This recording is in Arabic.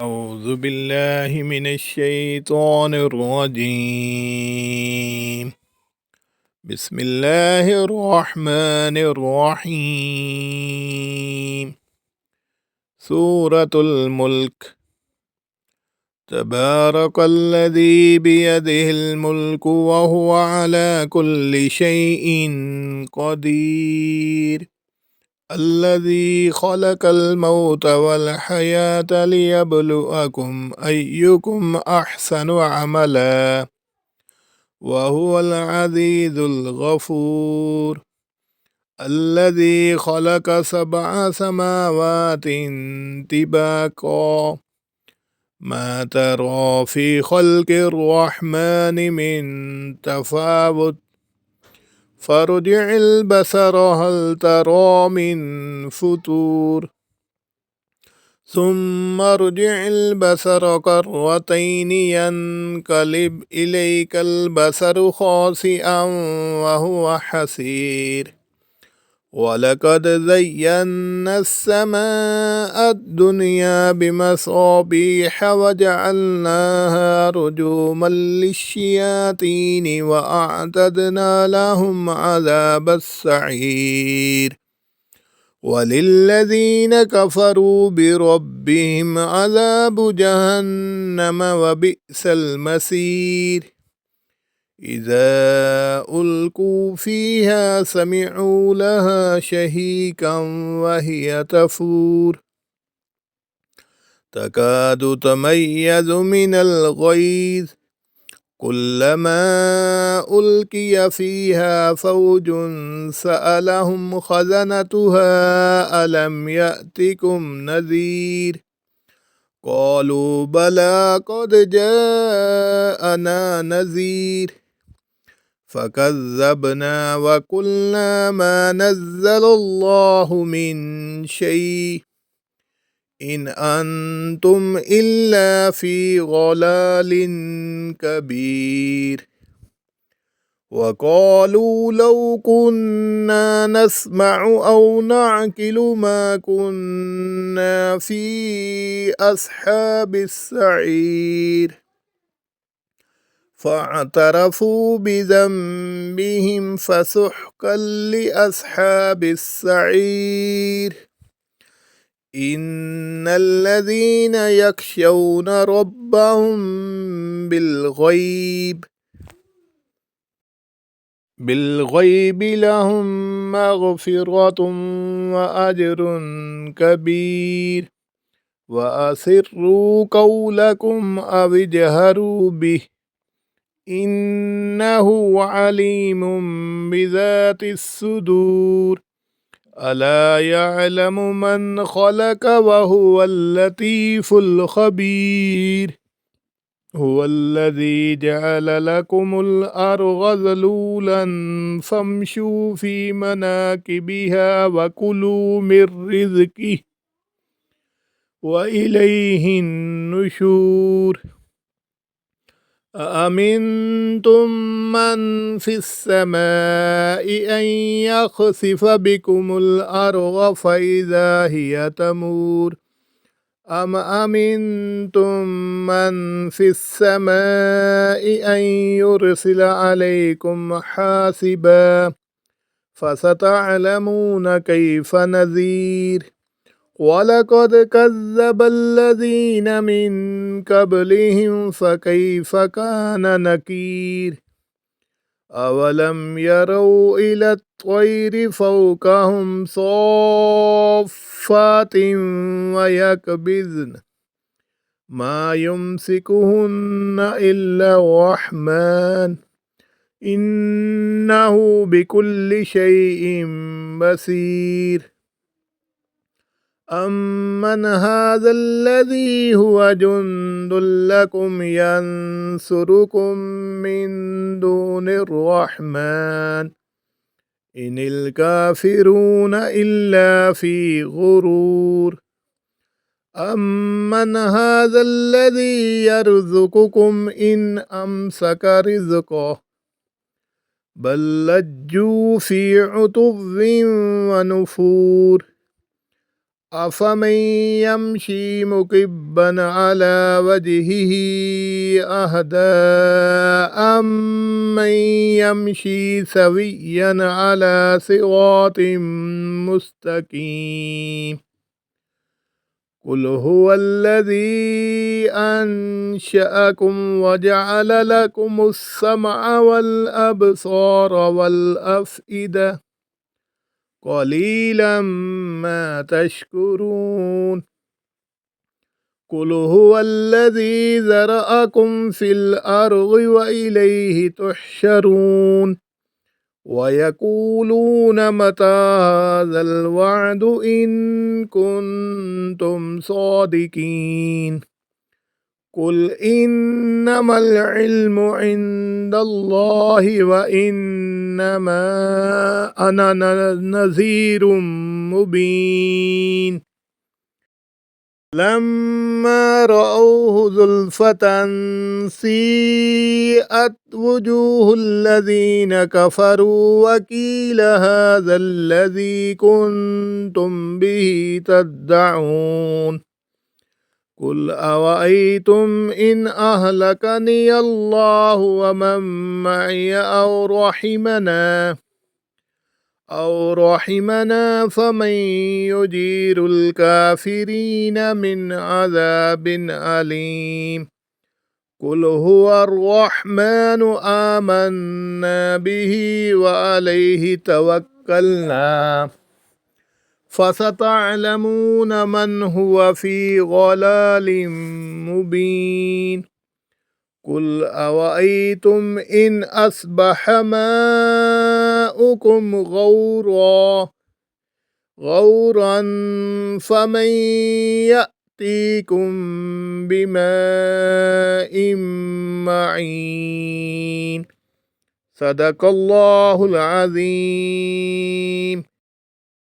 أعوذ بالله من الشيطان الرجيم. بسم الله الرحمن الرحيم. سورة الملك. تبارك الذي بيده الملك وهو على كل شيء قدير. الذي خلق الموت والحياة ليبلوكم أيكم أحسن عملا وهو العزيز الغفور. الذي خلق 7 سماوات طباقا ما ترى في خلق الرحمن من تفاوت فارجع البصر هل ترى من فتور ثم ارجع البصر كرتين ينقلب إليك البصر خاسئا وهو حسير. ولقد زينا السماء الدنيا بمصابيح وجعلناها رجوما للشياطين وأعتدنا لهم عذاب السعير. وللذين كفروا بربهم عذاب جهنم وبئس المصير. إذا ألقوا فيها سمعوا لها شهيقا وهي تفور تكاد تميز من الغيظ كلما ألقي فيها فوج سألهم خزنتها ألم يأتكم نذير قالوا بلى قد جاءنا نذير فكذبنا وقلنا ما نزل الله من شيء إن أنتم إلا في ضلال كبير. وقالوا لو كنا نسمع أو نعقل ما كنا في أصحاب السعير فاعترفوا بذنبهم فسحقا لأصحاب السعير. إن الذين يخشون ربهم بالغيب لهم مغفرة وأجر كبير. وأسروا قولكم أو اجهروا به إنه عليم بذات الصدور. ألا يعلم من خلق وهو اللطيف الخبير. هو الذي جعل لكم الأرض ذلولا فامشوا في مناكبها وكلوا من رزقه وإليه النشور. أأمنتم من في السماء أن يخسف بكم الأرض فإذا هي تمور أم أمنتم من في السماء أن يرسل عليكم حاسبا فستعلمون كيف نذير. ولقد كذب الذين من قبلهم فكيف كان نكير. أولم يروا إلى الطير فوقهم صافات ويقبضن ما يمسكهن إلا الرحمن إنه بكل شيء بصير. أمن هذا الذي هو جند لكم ينصركم من دون الرحمن إن الكافرون إلا في غرور. أمن هذا الذي يرزقكم إن أمسك رزقه بل لجوا في عتو ونفور. أفمن يمشي مكبا على وجهه أهدى أمن يمشي سويا على صراط مستقيم قل هو الذي أنشأكم وجعل لكم السمع والأبصار والأفئدة قليلا ما تشكرون قل هو الذي ذرأكم في الأرض وإليه تحشرون ويقولون متى هذا الوعد إن كنتم صادقين قل إنما العلم عند الله وإنما أنا نذير مبين لما رأوه زلفة سيئت وجوه الذين كفروا وقيل هذا الذي كنتم به تدعون قل أرأيتم إن أهلكني الله ومن معي أو رحمنا فمن يجير الكافرين من عذاب أليم قل هو الرحمن آمنا به وعليه توكلنا فستعلمون من هو في ضلال مبين قل أرأيتم إن أصبح ماؤكم غورا فمن يأتيكم بماء معين صدق الله العظيم